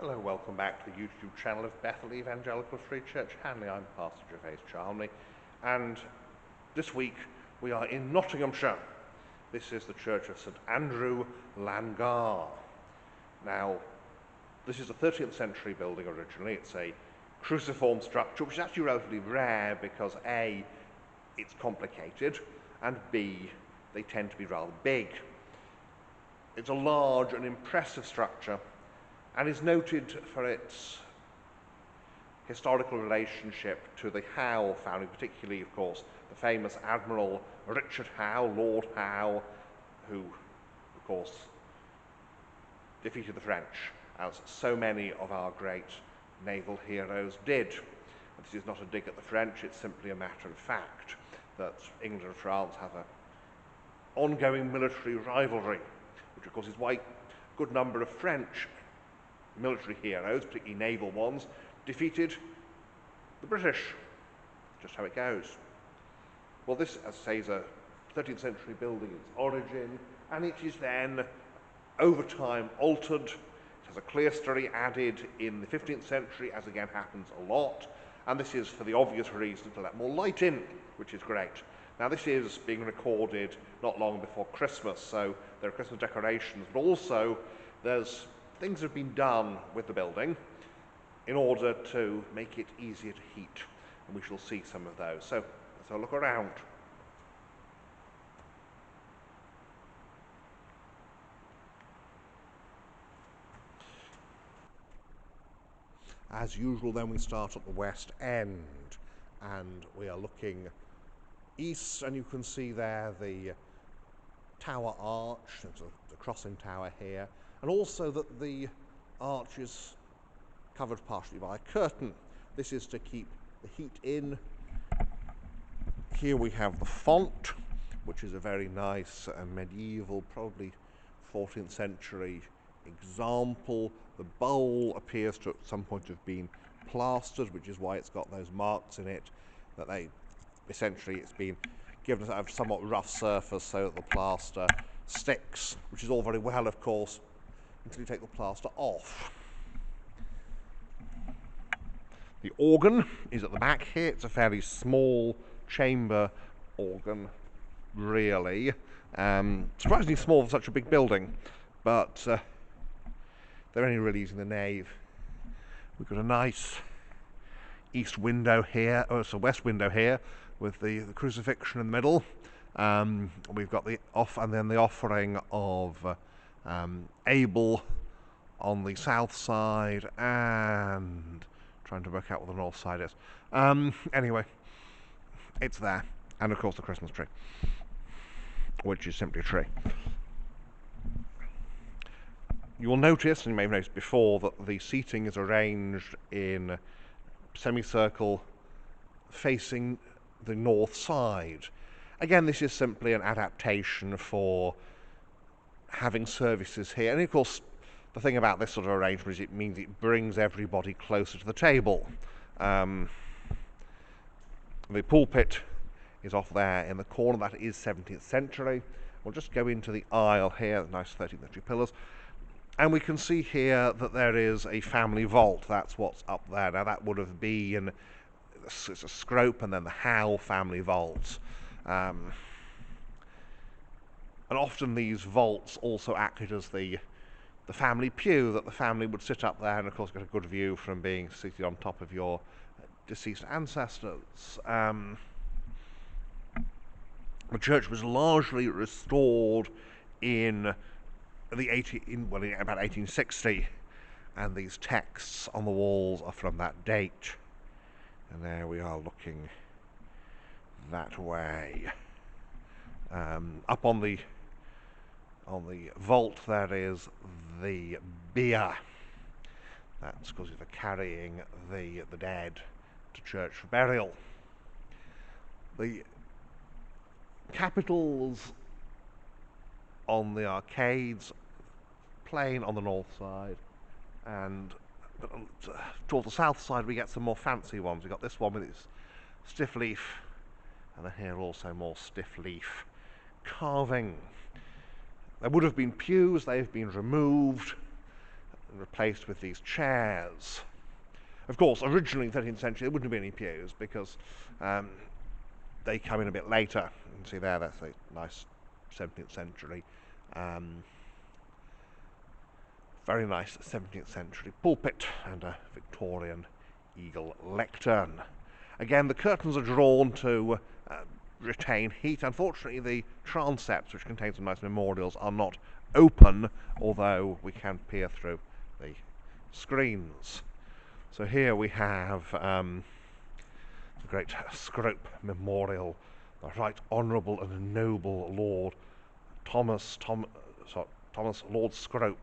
Hello, welcome back to the YouTube channel of Bethel Evangelical Free Church Hanley. I'm Pastor Gervais Charmley, and this week we are in Nottinghamshire. This is the Church of St Andrew, Langar. Now, this is a 13th century building originally. It's a cruciform structure, which is actually relatively rare because A, it's complicated, and B, they tend to be rather big. It's a large and impressive structure, and is noted for its historical relationship to the Howe family, particularly, of course, the famous Admiral Richard Howe, Lord Howe, who, of course, defeated the French, as so many of our great naval heroes did. And this is not a dig at the French, it's simply a matter of fact that England and France have an ongoing military rivalry, which, of course, is why a good number of French military heroes, particularly naval ones, defeated the British. Just how it goes. Well, this, as I say, is a 13th century building in its origin, and it is then, over time, altered. It has a clerestory added in the 15th century, as again happens a lot, and this is for the obvious reason to let more light in, which is great. Now, this is being recorded not long before Christmas, so there are Christmas decorations, but also there's things have been done with the building in order to make it easier to heat, and we shall see some of those. So let's have a look around. As usual, then, we start at the west end, and we are looking east, and you can see there the tower arch, the crossing tower here, and also that the arch is covered partially by a curtain. This is to keep the heat in. Here we have the font, which is a very nice medieval, probably 14th century example. The bowl appears to at some point have been plastered, which is why it's got those marks in it, that they essentially it's been given a somewhat rough surface so that the plaster sticks, which is all very well, of course, until you take the plaster off. The organ is at the back here. It's a fairly small chamber organ, really. Surprisingly small for such a big building, but they're only really using the nave. We've got a nice east window here, oh, it's a west window here, with the crucifixion in the middle. We've got the and then the offering of Abel on the south side, and trying to work out what the north side is. Anyway, it's there, and of course the Christmas tree, which is simply a tree. You will notice, and you may have noticed before, that the seating is arranged in semicircle facing the north side. Again, this is simply an adaptation for having services here, and of course the thing about this sort of arrangement is it means it brings everybody closer to the table. The pulpit is off there in the corner. That is 17th century. We'll just go into the aisle here, nice 13th century pillars, and we can see here that there is a family vault. That's what's up there. Now, that would have been, it's a Scrope and then the Howe family vaults. And often these vaults also acted as the family pew, that the family would sit up there and, of course, get a good view from being seated on top of your deceased ancestors. The church was largely restored in about 1860, and these texts on the walls are from that date. And there we are looking that way. Up on the vault there is the bier. That's because they're carrying the dead to church for burial. The capitals on the arcades, plain on the north side, and towards the south side we get some more fancy ones. We've got this one with its stiff leaf, and then here also more stiff leaf carving. There would have been pews, they've been removed. replaced with these chairs. Of course, originally in the 13th century there wouldn't have been any pews because they come in a bit later. You can see there, that's a nice 17th century, very nice 17th century pulpit and a Victorian eagle lectern. Again, the curtains are drawn to retain heat. Unfortunately, the transepts, which contain some nice memorials, are not open, although we can peer through the screens. So here we have the great Scrope Memorial, the Right Honourable and Noble Lord Thomas Lord Scrope,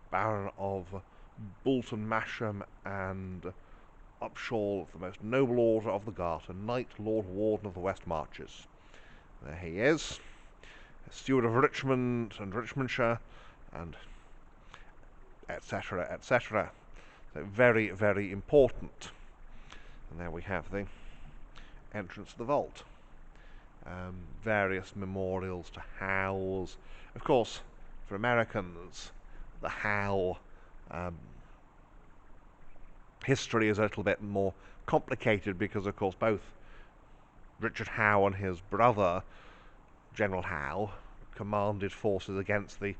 Baron of Bolton Masham and Upshall of the Most Noble Order of the Garter, Knight Lord Warden of the West Marches. There he is, Steward of Richmond and Richmondshire, and etc., etc. So very, very important. And there we have the entrance to the vault. Various memorials to Howes. Of course, for Americans, the Howe history is a little bit more complicated because, of course, both Richard Howe and his brother, General Howe, commanded forces against the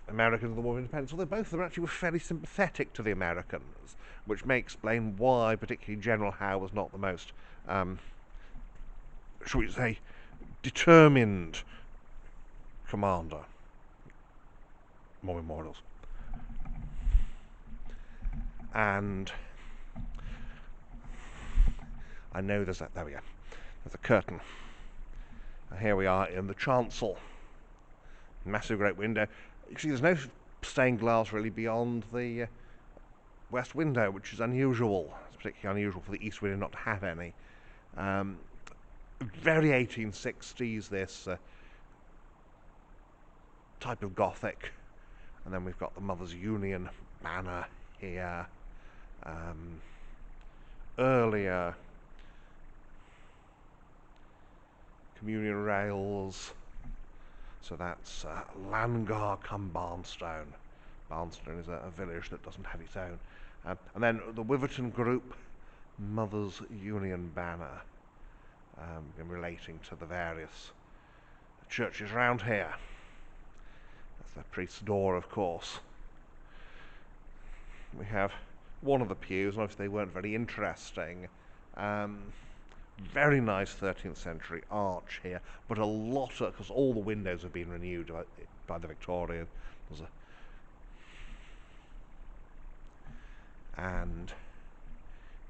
Americans in the War of Independence, although both of them actually were fairly sympathetic to the Americans, which may explain why particularly General Howe was not the most, shall we say, determined commander. More memorials. And I know there's that, there we go, there's a curtain. And here we are in the chancel. Massive great window. You see there's no stained glass really beyond the west window, which is unusual. It's particularly unusual for the east window not to have any. Very 1860s, this type of Gothic. And then we've got the Mothers Union banner here. Earlier communion rails. So that's Langar come Barnstone. Barnstone is a village that doesn't have its own. And then the Wiverton Group Mothers Union banner, relating to the various churches around here. That's the priest's door, of course. We have one of the pews, and obviously they weren't very interesting. Very nice 13th century arch here, but a lot of, because all the windows have been renewed by the Victorian. And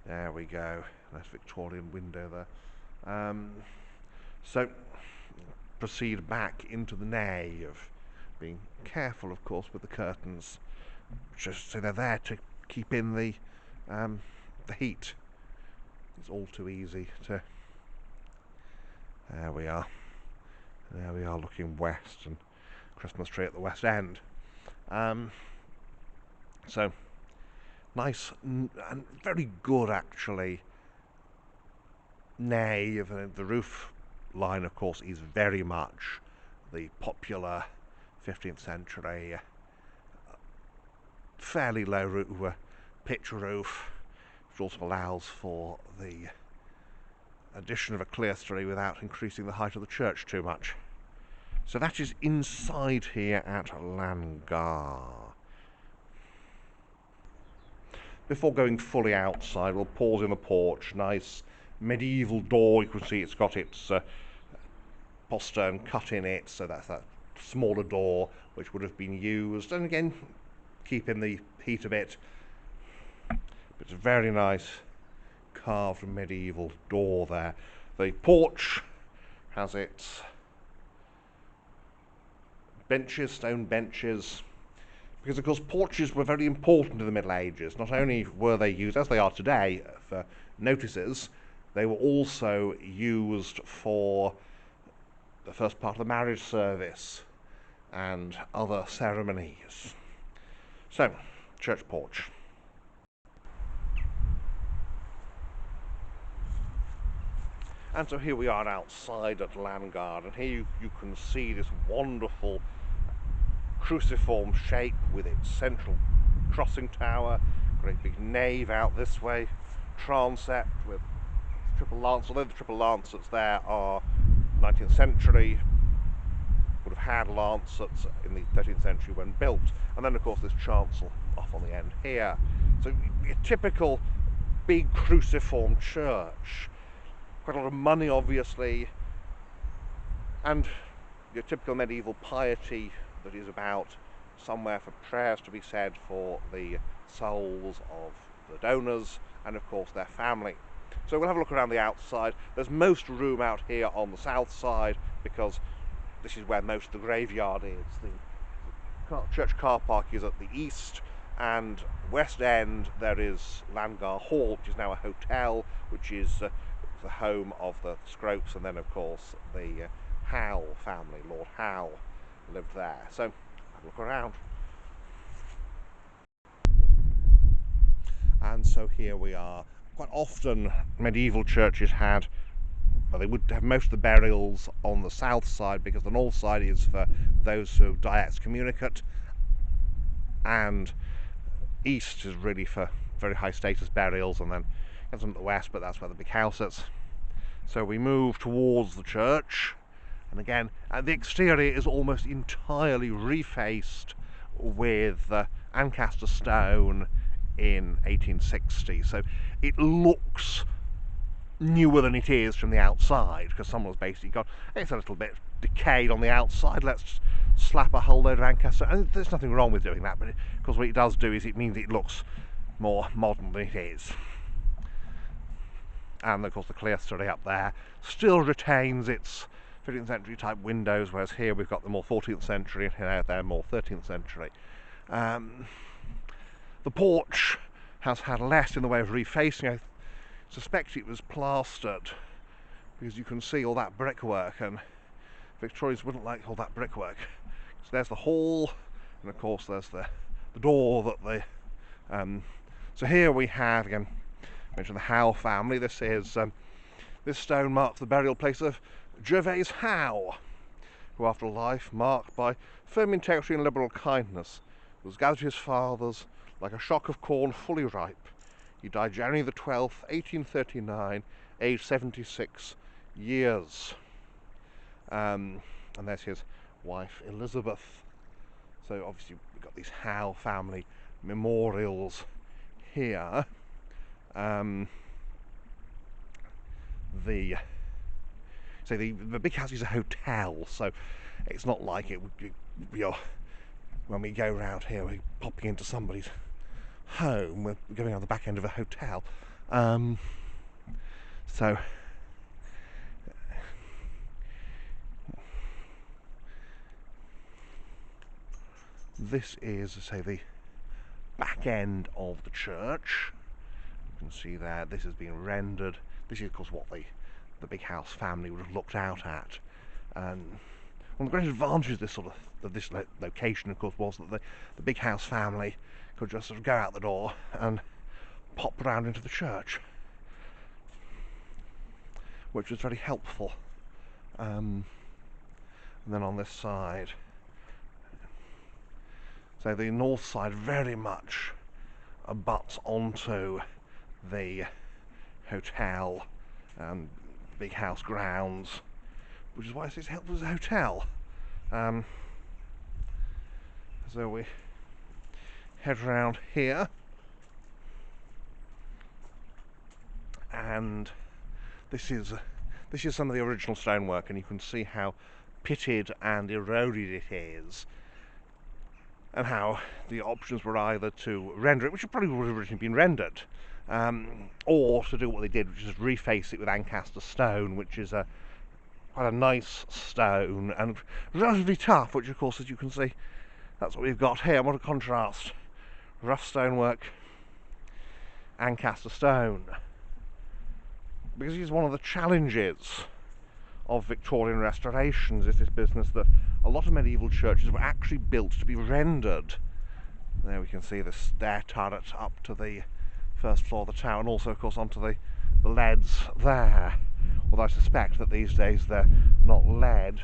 there we go, nice Victorian window there. So proceed back into the nave, being careful, of course, with the curtains, just so they're there to keep in the heat. It's all too easy to. There we are. There we are, looking west, and Christmas tree at the west end. So nice and very good, actually. Nave, and the roof line, of course, is very much the popular 15th century fairly low roof, pitch roof, which also allows for the addition of a clerestory without increasing the height of the church too much. So that is inside here at Langar. Before going fully outside, we'll pause in the porch. Nice medieval door. You can see it's got its postern cut in it, so that's that smaller door which would have been used, and again keeping the heat a bit. It's a very nice carved medieval door there. The porch has its benches, stone benches, because of course porches were very important in the Middle Ages. Not only were they used, as they are today, for notices, they were also used for the first part of the marriage service and other ceremonies. So, church porch. And so here we are outside at Langar, and here you can see this wonderful cruciform shape with its central crossing tower, great big nave out this way, transept with triple lance, although the triple lancets there are 19th century, would have had lancets in the 13th century when built, and then of course this chancel off on the end here. So a typical big cruciform church, quite a lot of money obviously, and your typical medieval piety that is about somewhere for prayers to be said for the souls of the donors and of course their family. So we'll have a look around the outside. There's most room out here on the south side because this is where most of the graveyard is. The church car park is at the east, and west end there is Langar Hall, which is now a hotel, which is the home of the Scropes, and then of course the Howe family. Lord Howe lived there. So have a look around. And so here we are. Quite often medieval churches had, well, they would have most of the burials on the south side because the north side is for those who die excommunicate, and east is really for very high status burials, and then there's some at the west, but that's where the big house is. So we move towards the church, and again the exterior is almost entirely refaced with Ancaster stone in 1860, so it looks newer than it is from the outside because someone's basically gone, it's a little bit decayed on the outside, let's slap a whole load of Ancaster, and there's nothing wrong with doing that, but because what it does do is it means it looks more modern than it is. And of course the clerestory up there still retains its 15th century type windows, whereas here we've got the more 14th century and here they're more 13th century. The porch has had less in the way of refacing. I suspect it was plastered because you can see all that brickwork, and Victorians wouldn't like all that brickwork. So there's the hall, and of course there's the door that the so here we have, again, I mentioned the Howe family. This is this stone marks the burial place of Gervase Howe, who after a life marked by firm integrity and liberal kindness was gathered to his fathers like a shock of corn fully ripe. He died January the 12th, 1839, aged 76 years. And there's his wife Elizabeth. So obviously we've got these Howe family memorials here. The big house is a hotel, so it's not like it would be when we go round here, we're popping into somebody's home, we're going on the back end of a hotel. So this is, say, the back end of the church. You can see there, this has been rendered. This is of course what the big house family would have looked out at. And one of the great advantages of this location, of course, was that the big house family could just sort of go out the door and pop round into the church, which was very helpful. And then on this side, so the north side very much abuts onto the hotel and big house grounds, which is why it's helpful as a hotel. So we head round here, and this is some of the original stonework, and you can see how pitted and eroded it is, and how the options were either to render it, which probably would have originally been rendered, or to do what they did, which is reface it with Ancaster stone, which is quite a nice stone and relatively tough, which of course, as you can see, that's what we've got here. What a contrast. Rough stonework, Ancaster stone. Because it is one of the challenges of Victorian restorations, is this business that a lot of medieval churches were actually built to be rendered. There we can see the stair turret up to the first floor of the tower, and also of course onto the leads there, although I suspect that these days they're not lead,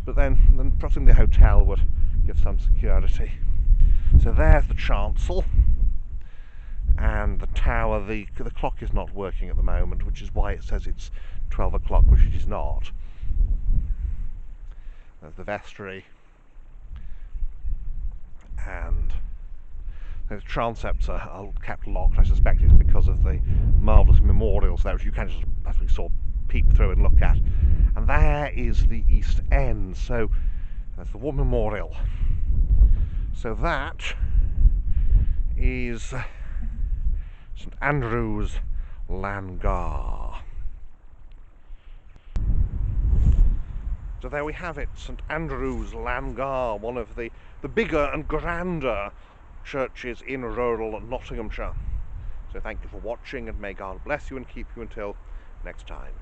but then perhaps the hotel would give some security. So there's the chancel, and the tower. The clock is not working at the moment, which is why it says it's 12 o'clock, which it is not. There's the vestry, and the transepts are kept locked. I suspect it's because of the marvellous memorials there, which you can just, as we saw, peep through and look at. And there is the east end, so there's the war memorial. So that is St Andrew's, Langar. So there we have it, St Andrew's, Langar, one of the bigger and grander churches in rural Nottinghamshire. So thank you for watching, and may God bless you and keep you until next time.